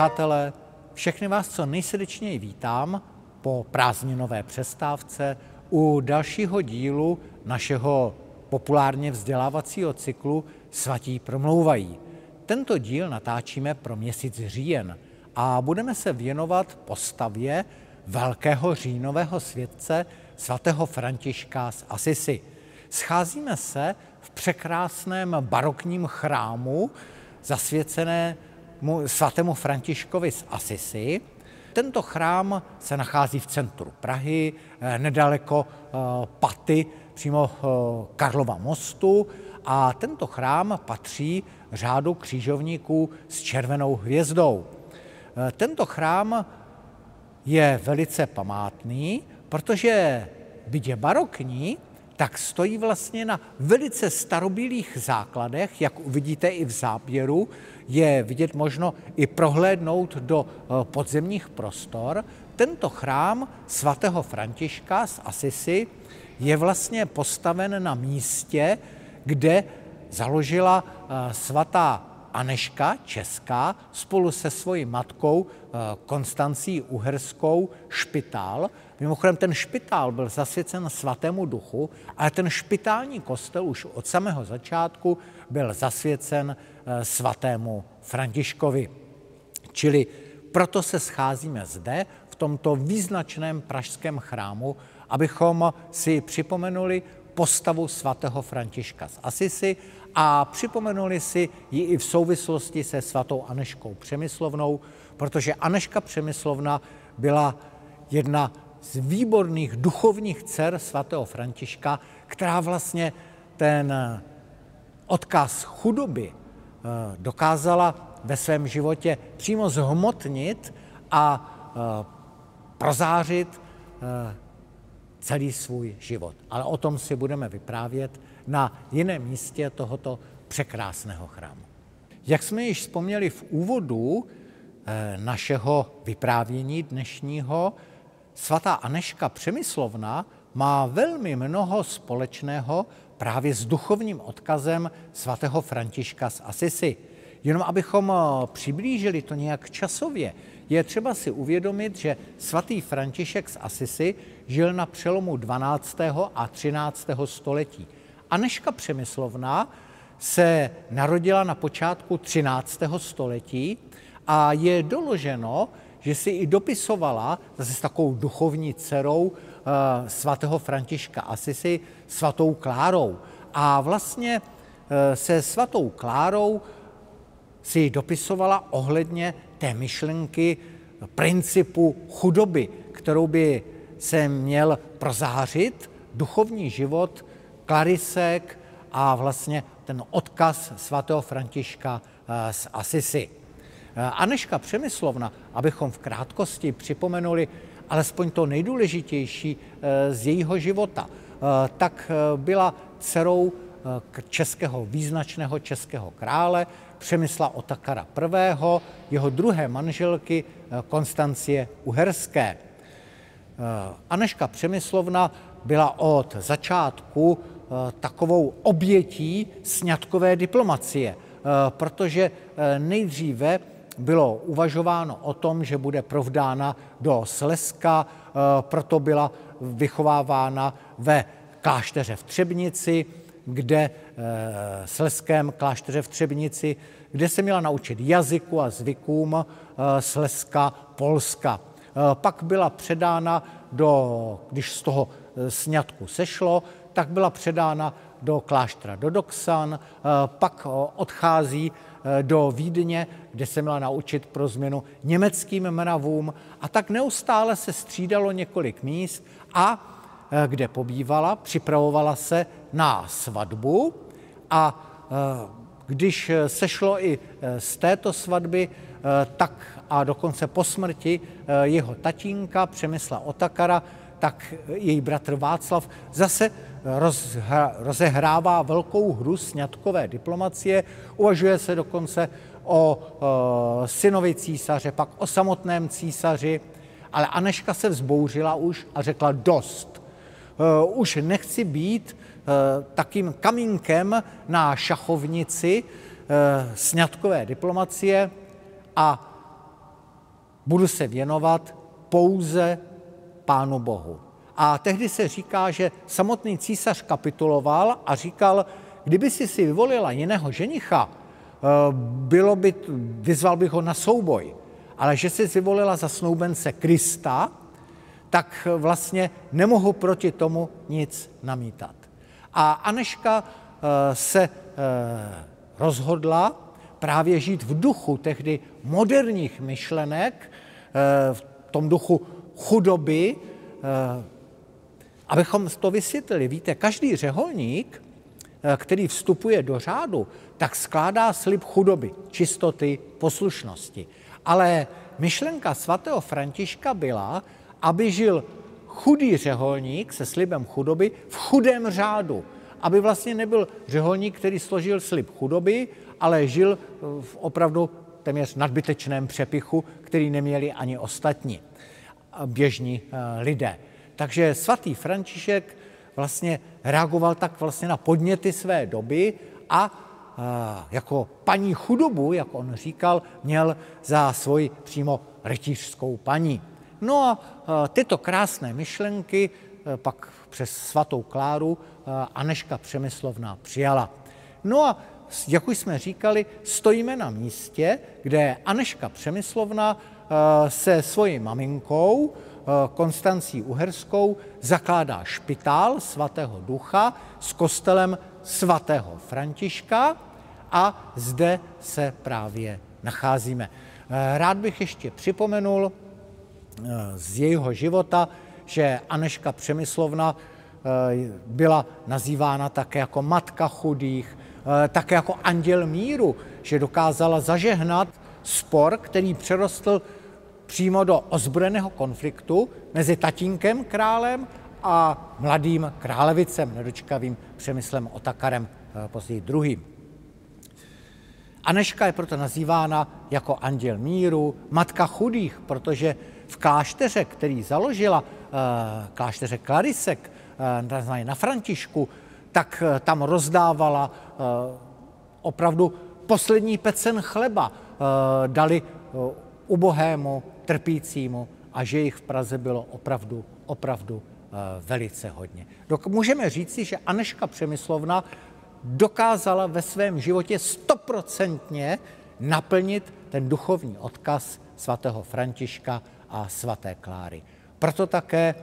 Přátelé, všechny vás co nejsrdečněji vítám po prázdninové přestávce u dalšího dílu našeho populárně vzdělávacího cyklu Svatí promlouvají. Tento díl natáčíme pro měsíc říjen a budeme se věnovat postavě velkého říjnového světce svatého Františka z Assisi. Scházíme se v překrásném barokním chrámu zasvěcenému svatému Františkovi z Assisi. Tento chrám se nachází v centru Prahy, nedaleko paty, přímo Karlova mostu, a tento chrám patří řádu křižovníků s červenou hvězdou. Tento chrám je velice památný, protože byť je barokní, tak stojí vlastně na velice starobylých základech, jak uvidíte i v záběru, je vidět možno i prohlédnout do podzemních prostor. Tento chrám svatého Františka z Assisi je vlastně postaven na místě, kde založila svatá Anežka Česká spolu se svojí matkou Konstancí Uherskou špitál. Mimochodem ten špitál byl zasvěcen svatému duchu, ale ten špitální kostel už od samého začátku byl zasvěcen svatému Františkovi. Čili proto se scházíme zde, v tomto význačném pražském chrámu, abychom si připomenuli postavu svatého Františka z Assisi a připomenuli si ji i v souvislosti se svatou Anežkou Přemyslovnou, protože Anežka Přemyslovna byla jedna z výborných duchovních dcer svatého Františka, která vlastně ten odkaz chudoby dokázala ve svém životě přímo zhmotnit a prozářit celý svůj život. Ale o tom si budeme vyprávět na jiném místě tohoto překrásného chrámu. Jak jsme již vzpomněli v úvodu našeho vyprávění dnešního, svatá Anežka Přemyslovna má velmi mnoho společného právě s duchovním odkazem svatého Františka z Assisi. Jenom abychom přiblížili to nějak časově, je třeba si uvědomit, že svatý František z Assisi žil na přelomu 12. a 13. století. Anežka Přemyslovna se narodila na počátku 13. století a je doloženo, že si i dopisovala zase s takovou duchovní dcerou svatého Františka Assisi, svatou Klárou. A vlastně se svatou Klárou si dopisovala ohledně té myšlenky principu chudoby, kterou by se měl prozářit duchovní život klarisek a vlastně ten odkaz svatého Františka z Assisi. Anežka Přemyslovna, abychom v krátkosti připomenuli alespoň to nejdůležitější z jejího života, tak byla dcerou význačného českého krále Přemysla Otakara I., jeho druhé manželky Konstancie Uherské. Anežka Přemyslovna byla od začátku takovou obětí sňatkové diplomacie, protože nejdříve bylo uvažováno o tom, že bude provdána do Slezska, proto byla vychovávána ve klášteře v Třebnici, slezském klášteře v Třebnici, kde se měla naučit jazyku a zvykům Slezska, Polska. Pak byla předána když z toho sňatku sešlo, tak byla předána do kláštera do Doksan, pak odchází do Vídně, kde se měla naučit pro změnu německým mravům, a tak neustále se střídalo několik míst a kde pobývala, připravovala se na svatbu a když sešlo i z této svatby, tak a dokonce po smrti jeho tatínka Přemysla Otakara, tak její bratr Václav zase rozehrává velkou hru sňatkové diplomacie. Uvažuje se dokonce o synovi císaře, pak o samotném císaři, ale Anežka se vzbouřila už a řekla dost. Už nechci být takým kamínkem na šachovnici sňatkové diplomacie a budu se věnovat pouze Pánu Bohu. A tehdy se říká, že samotný císař kapituloval a říkal, kdyby si vyvolila jiného ženicha, vyzval bych ho na souboj, ale že si vyvolila za snoubence Krista, tak vlastně nemohu proti tomu nic namítat. A Anežka se rozhodla právě žít v duchu tehdy moderních myšlenek, v tom duchu chudoby, abychom to vysvětlili. Víte, každý řeholník, který vstupuje do řádu, tak skládá slib chudoby, čistoty, poslušnosti. Ale myšlenka svatého Františka byla, aby žil chudý řeholník se slibem chudoby v chudém řádu. Aby vlastně nebyl řeholník, který složil slib chudoby, ale žil v opravdu téměř nadbytečném přepichu, který neměli ani ostatní běžní lidé. Takže svatý František vlastně reagoval tak vlastně na podněty své doby a jako paní chudobu, jak on říkal, měl za svoji přímo rytířskou paní. No a tyto krásné myšlenky pak přes svatou Kláru Anežka Přemyslovna přijala. No a jak už jsme říkali, stojíme na místě, kde Anežka Přemyslovna se svojí maminkou Konstancí Uherskou zakládá špitál svatého Ducha s kostelem svatého Františka a zde se právě nacházíme. Rád bych ještě připomenul z jejího života, že Anežka Přemyslovna byla nazývána také jako matka chudých, také jako anděl míru, že dokázala zažehnat spor, který přerostl přímo do ozbrojeného konfliktu mezi tatínkem králem a mladým králevicem, nedočkavým Přemyslem Otakarem, později druhým. Anežka je proto nazývána jako anděl míru, matka chudých, protože v klášteře, který založila, klášteře Klarisek na Františku, tak tam rozdávala opravdu poslední pecen chleba, dali ubohému, trpícímu a že jich v Praze bylo opravdu velice hodně. Můžeme říci, že Anežka Přemyslovna dokázala ve svém životě 100% naplnit ten duchovní odkaz svatého Františka a svaté Kláry. Proto také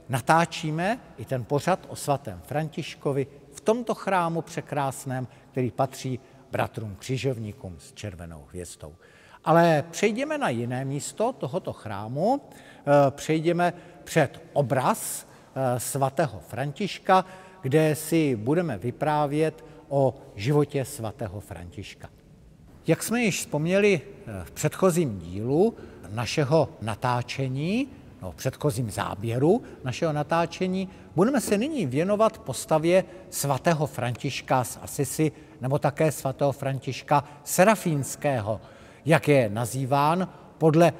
natáčíme i ten pořad o svatém Františkovi v tomto chrámu překrásném, který patří bratrům křižovníkům s červenou hvězdou. Ale přejdeme na jiné místo tohoto chrámu, přejdeme před obraz svatého Františka, kde si budeme vyprávět o životě svatého Františka. Jak jsme již vzpomněli v předchozím dílu našeho natáčení, v předchozím záběru našeho natáčení, budeme se nyní věnovat postavě svatého Františka z Asisi nebo také svatého Františka Serafínského, jak je nazýván podle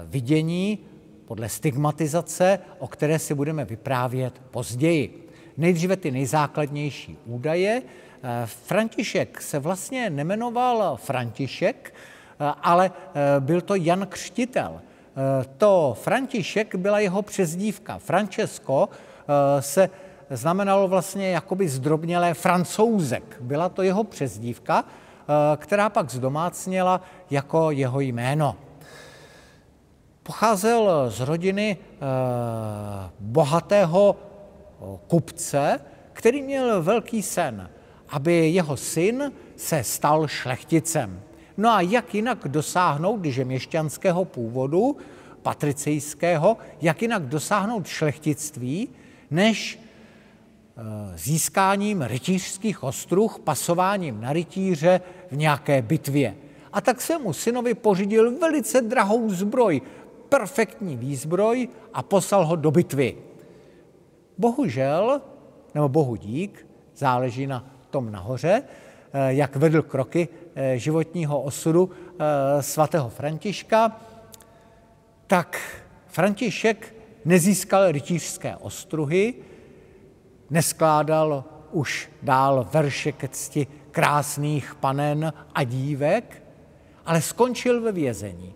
vidění, podle stigmatizace, o které si budeme vyprávět později. Nejdříve ty nejzákladnější údaje. František se vlastně nemenoval František, ale byl to Jan Křtitel. To František byla jeho přezdívka. Francesco se znamenalo vlastně jakoby zdrobnělé Francouzek. Byla to jeho přezdívka, která pak zdomácněla jako jeho jméno. Pocházel z rodiny bohatého kupce, který měl velký sen, aby jeho syn se stal šlechticem. No a jak jinak dosáhnout, když je měšťanského původu, patricejského, jak jinak dosáhnout šlechtictví, než získáním rytířských ostruh, pasováním na rytíře v nějaké bitvě. A tak svému synovi pořídil velice drahou zbroj, perfektní výzbroj a poslal ho do bitvy. Bohužel, nebo bohu dík, záleží na tom nahoře, jak vedl kroky životního osudu svatého Františka, tak František nezískal rytířské ostruhy, neskládal už dál verše ke cti krásných panen a dívek, ale skončil ve vězení.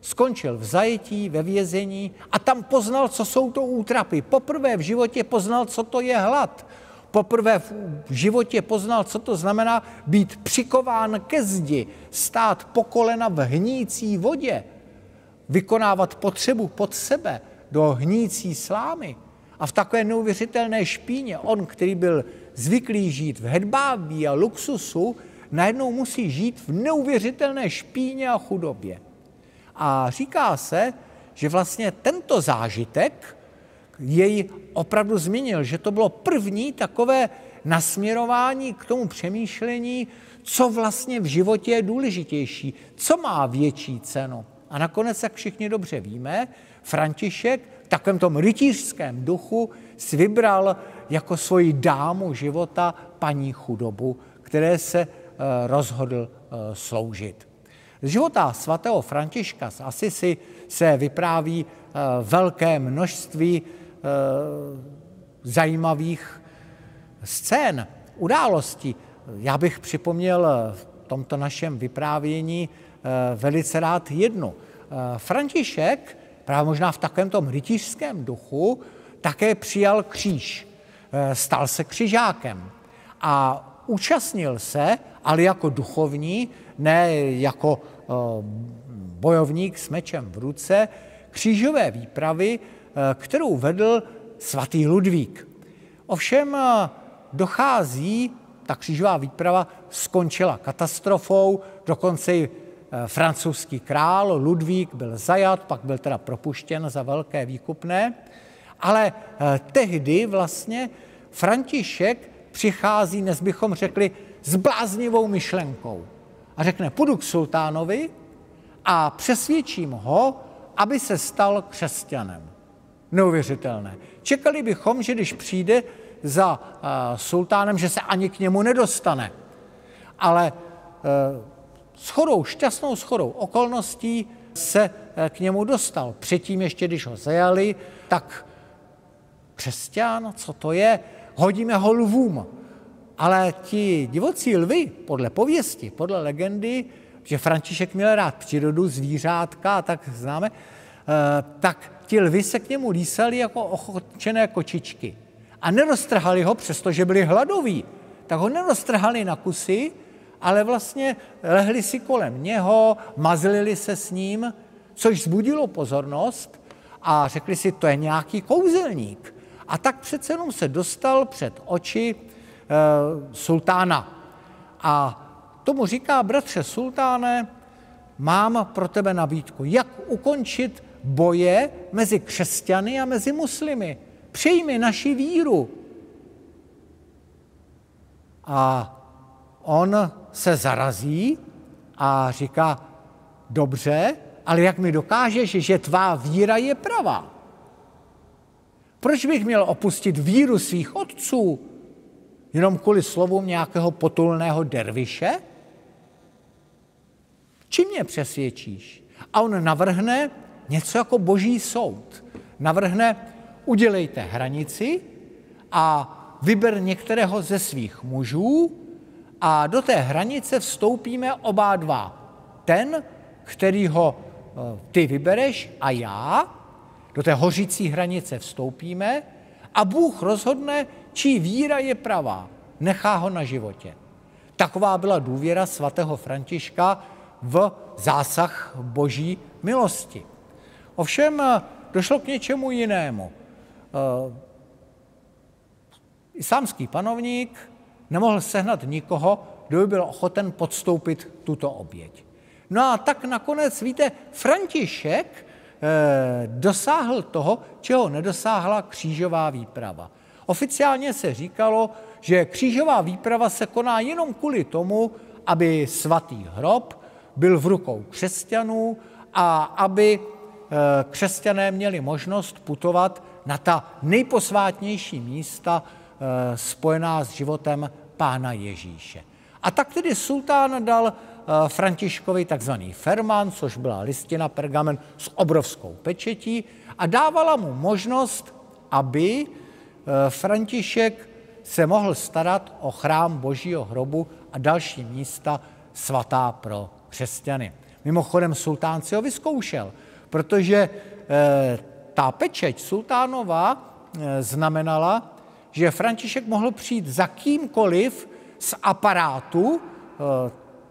skončil v zajetí, ve vězení a tam poznal, co jsou to útrapy. Poprvé v životě poznal, co to je hlad. Poprvé v životě poznal, co to znamená být přikován ke zdi, stát po kolena v hnící vodě, vykonávat potřebu pod sebe do hnící slámy. A v takové neuvěřitelné špíně on, který byl zvyklý žít v hedvábí a luxusu, najednou musí žít v neuvěřitelné špíně a chudobě. A říká se, že vlastně tento zážitek jej opravdu změnil, že to bylo první takové nasměrování k tomu přemýšlení, co vlastně v životě je důležitější, co má větší cenu. A nakonec, jak všichni dobře víme, František v takovém tom rytířském duchu si vybral jako svoji dámu života paní chudobu, které se rozhodl sloužit. Z života svatého Františka z Asisi se vypráví velké množství zajímavých scén, událostí. Já bych připomněl v tomto našem vyprávění velice rád jednu. František, právě možná v takovém tom rytířském duchu, také přijal kříž. Stal se křižákem a účastnil se, ale jako duchovní, ne jako bojovník s mečem v ruce, křížové výpravy, kterou vedl svatý Ludvík. Ovšem dochází, ta křížová výprava skončila katastrofou, dokonce i francouzský král Ludvík byl zajat, pak byl teda propuštěn za velké výkupné, ale tehdy vlastně František přichází, dnes bychom řekli, s bláznivou myšlenkou. A řekne, půjdu k sultánovi a přesvědčím ho, aby se stal křesťanem. Neuvěřitelné. Čekali bychom, že když přijde za sultánem, že se ani k němu nedostane. Ale šťastnou shodou okolností se k němu dostal. Předtím ještě, když ho zajali, tak křesťan, co to je? Hodíme ho lvům. Ale ti divocí lvy, podle pověsti, podle legendy, že František měl rád přírodu, zvířátka, tak známe, tak ti lvy se k němu lísali jako ochočené kočičky. A neroztrhali ho, přestože byli hladoví, tak ho neroztrhali na kusy, ale vlastně lehli si kolem něho, mazlili se s ním, což vzbudilo pozornost a řekli si, to je nějaký kouzelník. A tak přece jenom se dostal před oči sultána. A tomu říká, bratře sultáne, mám pro tebe nabídku, jak ukončit boje mezi křesťany a mezi muslimy. Přijmi naši víru. A on se zarazí a říká, dobře, ale jak mi dokážeš, že tvá víra je pravá? Proč bych měl opustit víru svých otců jenom kvůli slovům nějakého potulného derviše? Čím mě přesvědčíš? A on navrhne něco jako boží soud. Navrhne, udělejte hranici a vyber některého ze svých mužů a do té hranice vstoupíme oba dva. Ten, kterýho ty vybereš a já, do té hořící hranice vstoupíme a Bůh rozhodne, čí víra je pravá. Nechá ho na životě. Taková byla důvěra svatého Františka v zásah boží milosti. Ovšem došlo k něčemu jinému. Islámský panovník nemohl sehnat nikoho, kdo by byl ochoten podstoupit tuto oběť. No a tak nakonec, víte, František dosáhl toho, čeho nedosáhla křížová výprava. Oficiálně se říkalo, že křížová výprava se koná jenom kvůli tomu, aby svatý hrob byl v rukou křesťanů a aby křesťané měli možnost putovat na ta nejposvátnější místa spojená s životem Pána Ježíše. A tak tedy sultán dal Františkovi takzvaný ferman, což byla listina, pergamen s obrovskou pečetí a dávala mu možnost, aby František se mohl starat o chrám Božího hrobu a další místa svatá pro křesťany. Mimochodem sultán si ho vyzkoušel, protože ta pečeť sultánova znamenala, že František mohl přijít za kýmkoliv z aparátu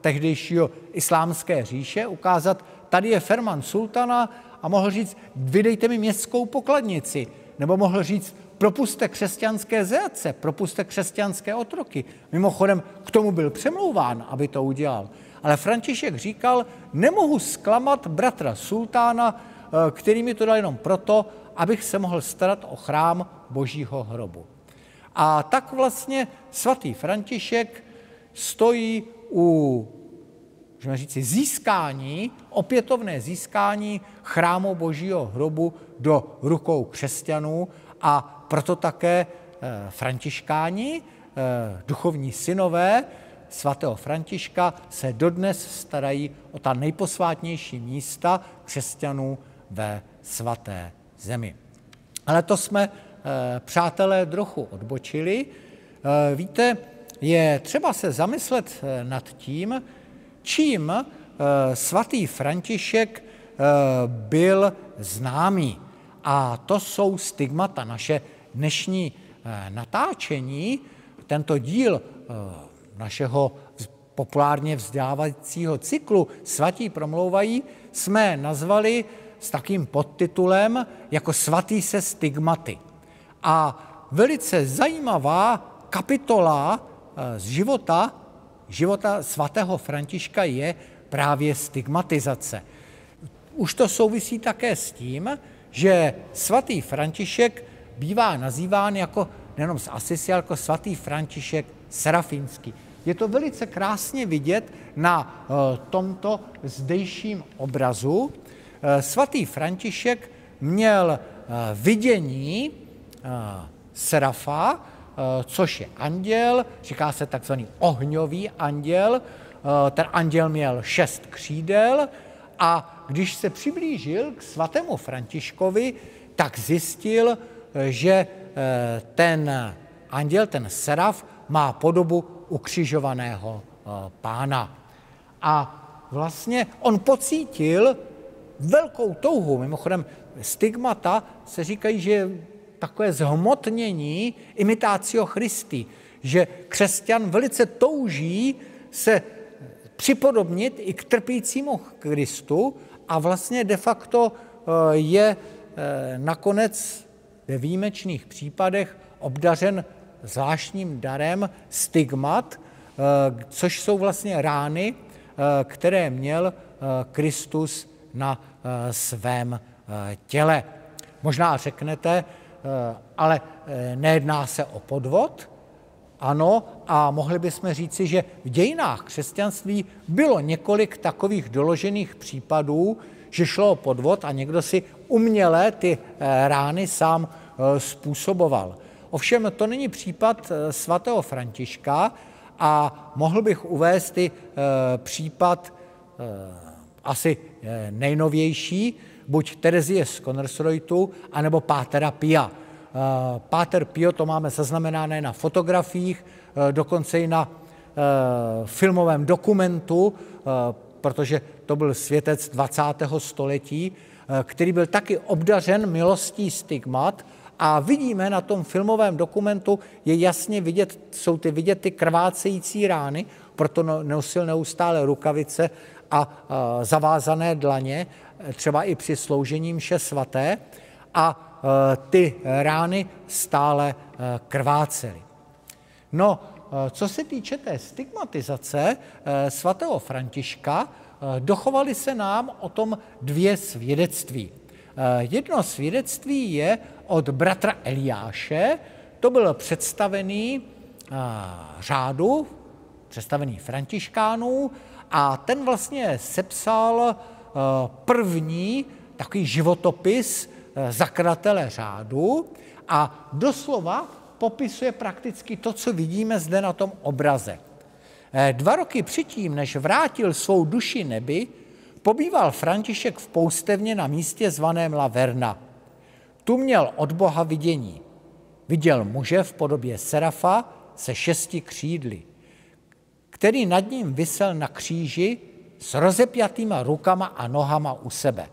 tehdejšího islámské říše, ukázat, tady je ferman sultana a mohl říct, vydejte mi městskou pokladnici, nebo mohl říct, propuste křesťanské zajatce, propuste křesťanské otroky. Mimochodem, k tomu byl přemlouván, aby to udělal. Ale František říkal, nemohu zklamat bratra sultána, který mi to dal jenom proto, abych se mohl starat o chrám Božího hrobu. A tak vlastně svatý František stojí u, můžeme říci, získání, opětovné získání chrámu Božího hrobu do rukou křesťanů a proto také františkáni, duchovní synové svatého Františka, se dodnes starají o ta nejposvátnější místa křesťanů ve svaté zemi. Ale to jsme, přátelé, trochu odbočili. Víte, je třeba se zamyslet nad tím, čím svatý František byl známý. A to jsou stigmata. Naše dnešní natáčení, tento díl našeho populárně vzdělávacího cyklu Svatí promlouvají, jsme nazvali s takým podtitulem jako Svatý se stigmaty. A velice zajímavá kapitola z života svatého Františka je právě stigmatizace. Už to souvisí také s tím, že svatý František bývá nazýván jako, nejenom z Asisi, ale jako svatý František Serafínský. Je to velice krásně vidět na tomto zdejším obrazu. Svatý František měl vidění Serafa, což je anděl, říká se takzvaný ohňový anděl. Ten anděl měl 6 křídel a když se přiblížil k svatému Františkovi, tak zjistil, že ten anděl, ten seraf, má podobu ukřižovaného Pána. A vlastně on pocítil velkou touhu. Mimochodem, stigmata se říkají, že je takové zhmotnění imitácio Christi, že křesťan velice touží se připodobnit i k trpícímu Kristu a vlastně de facto je nakonec ve výjimečných případech obdařen zvláštním darem stigmat, což jsou vlastně rány, které měl Kristus na svém těle. Možná řeknete, ale nejedná se o podvod? Ano, a mohli bychom říci, že v dějinách křesťanství bylo několik takových doložených případů, že šlo o podvod a někdo si uměle ty rány sám způsoboval. Ovšem to není případ svatého Františka a mohl bych uvést i případ asi nejnovější, buď Terezie z Connersreutu, anebo Pátera Pia. Páter Pio, to máme zaznamenané na fotografiích, dokonce i na filmovém dokumentu, protože to byl světec 20. století, který byl taky obdařen milostí stigmat a vidíme na tom filmovém dokumentu, je jasně vidět, jsou vidět ty krvácející rány, proto nosil neustále rukavice a zavázané dlaně, třeba i při sloužení mše svaté, a ty rány stále krvácely. No, co se týče té stigmatizace svatého Františka, dochovaly se nám o tom 2 svědectví. Jedno svědectví je od bratra Eliáše, to byl představený řádu, představený františkánů, a ten vlastně sepsal první takový životopis zakladatele řádu a doslova popisuje prakticky to, co vidíme zde na tom obraze. 2 roky předtím, než vrátil svou duši nebi, pobýval František v poustevně na místě zvaném La Verna. Tu měl od Boha vidění. Viděl muže v podobě serafa se 6 křídly, který nad ním visel na kříži s rozepjatýma rukama a nohama u sebe.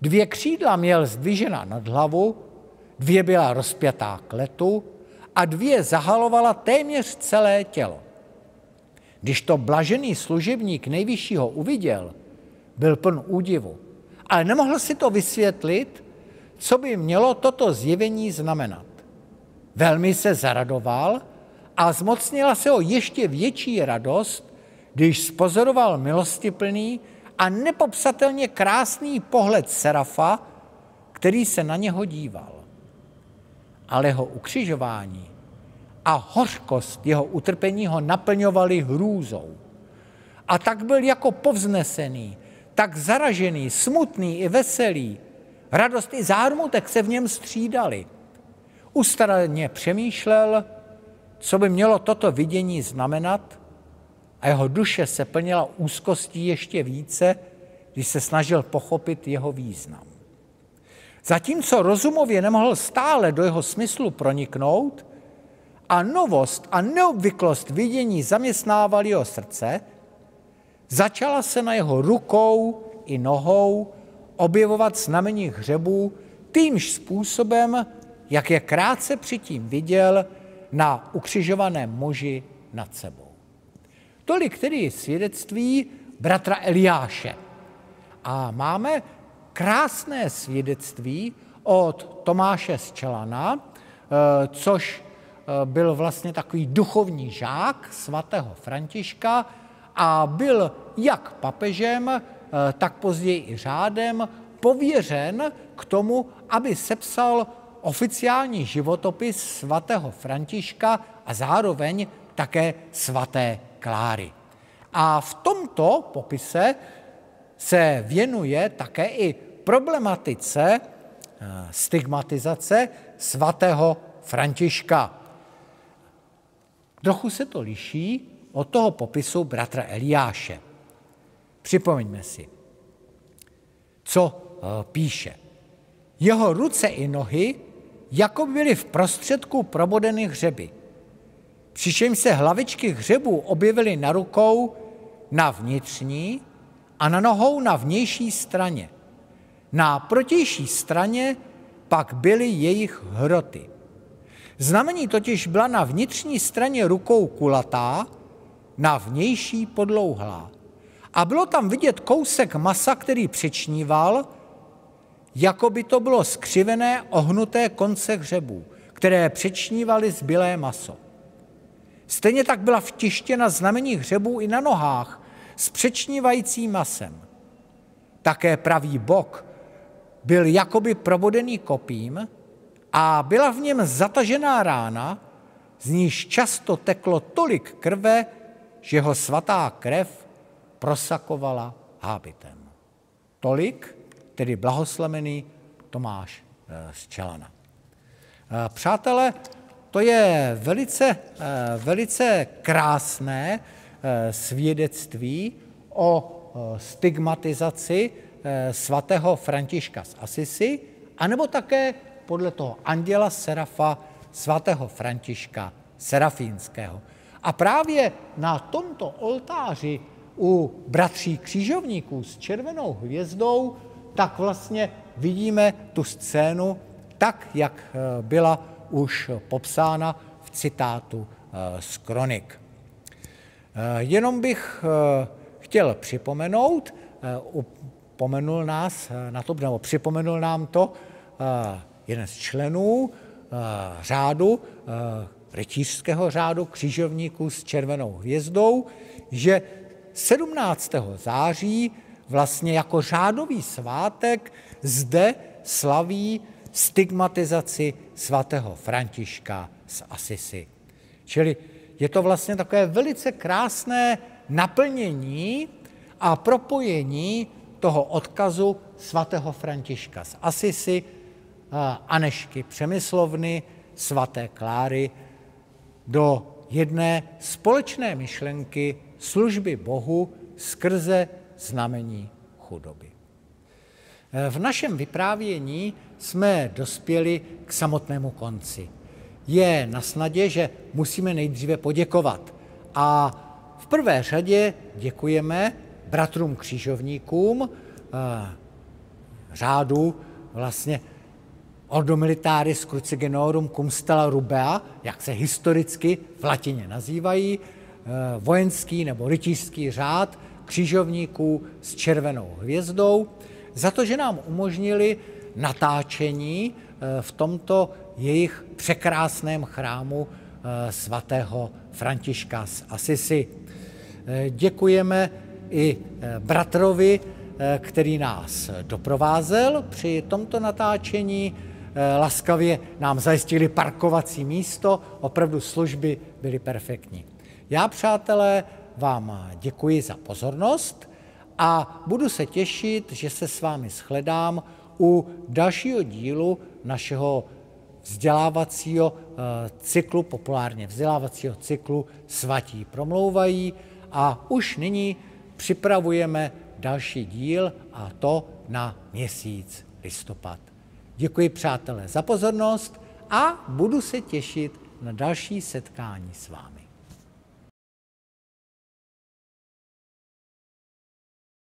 2 křídla měl zdvižena nad hlavu, 2 byla rozpjatá k letu a 2 zahalovala téměř celé tělo. Když to blažený služebník nejvyššího uviděl, byl pln údivu, ale nemohl si to vysvětlit, co by mělo toto zjevení znamenat. Velmi se zaradoval a zmocnila se ho ještě větší radost, když spozoroval milostiplný a nepopsatelně krásný pohled serafa, který se na něho díval. Ale jeho ukřižování a hořkost jeho utrpení ho naplňovaly hrůzou. A tak byl jako povznesený, tak zaražený, smutný i veselý. Radost i zármutek se v něm střídali. Ustaraně přemýšlel, co by mělo toto vidění znamenat, a jeho duše se plnila úzkostí ještě více, když se snažil pochopit jeho význam. Zatímco rozumově nemohl stále do jeho smyslu proniknout a novost a neobvyklost vidění zaměstnávaly jeho srdce, začala se na jeho rukou i nohou objevovat znamení hřebů týmž způsobem, jak je krátce předtím viděl na ukřižovaném muži nad sebou. Tolik tedy svědectví bratra Eliáše. A máme krásné svědectví od Tomáše z Čelana, což byl vlastně takový duchovní žák svatého Františka a byl jak papežem, tak později i řádem pověřen k tomu, aby sepsal oficiální životopis svatého Františka a zároveň také svaté Kláry. A v tomto popise se věnuje také i problematice stigmatizace svatého Františka. Trochu se to liší od toho popisu bratra Eliáše. Připomeňme si, co píše. Jeho ruce i nohy jako byly v prostředku probodeny hřeby, přičemž se hlavičky hřebů objevily na rukou na vnitřní a na nohou na vnější straně. Na protější straně pak byly jejich hroty. Znamení totiž byla na vnitřní straně rukou kulatá, na vnější podlouhlá. A bylo tam vidět kousek masa, který přečníval, jako by to bylo skřivené, ohnuté konce hřebů, které přečnívaly zbylé maso. Stejně tak byla vtištěna znamení hřebů i na nohách s přečnívajícím masem. Také pravý bok byl jakoby probodený kopím a byla v něm zatažená rána, z níž často teklo tolik krve, že ho svatá krev prosakovala hábitem. Tolik tedy blahoslavený Tomáš z Čelana. Přátelé, to je velice krásné svědectví o stigmatizaci svatého Františka z Asisi, anebo také podle toho anděla Serafa svatého Františka Serafínského. A právě na tomto oltáři u bratří křižovníků s červenou hvězdou tak vlastně vidíme tu scénu tak, jak byla už popsána v citátu z kronik. Jenom bych chtěl připomenout, připomenul nám to jeden z členů řádu, rytířského řádu křižovníků s červenou hvězdou, že 17. září vlastně jako řádový svátek zde slaví stigmatizaci svatého Františka z Asisi. Čili je to vlastně takové velice krásné naplnění a propojení toho odkazu svatého Františka z Asisi, Anežky Přemyslovny, svaté Kláry do jedné společné myšlenky služby Bohu skrze znamení chudoby. V našem vyprávění jsme dospěli k samotnému konci. Je na snadě, že musíme nejdříve poděkovat. A v prvé řadě děkujeme bratrům křižovníkům řádu vlastně Ordo Militaris Crucigenorum cum stella rubea, jak se historicky v latině nazývají, vojenský nebo rytířský řád křižovníků s červenou hvězdou, za to, že nám umožnili natáčení v tomto jejich překrásném chrámu svatého Františka z Assisi. Děkujeme i bratrovi, který nás doprovázel při tomto natáčení. Laskavě nám zajistili parkovací místo, opravdu služby byly perfektní. Já, přátelé, vám děkuji za pozornost a budu se těšit, že se s vámi shledám u dalšího dílu našeho vzdělávacího cyklu, populárně vzdělávacího cyklu Svatí promlouvají, a už nyní připravujeme další díl, a to na měsíc listopad. Děkuji, přátelé, za pozornost a budu se těšit na další setkání s vámi.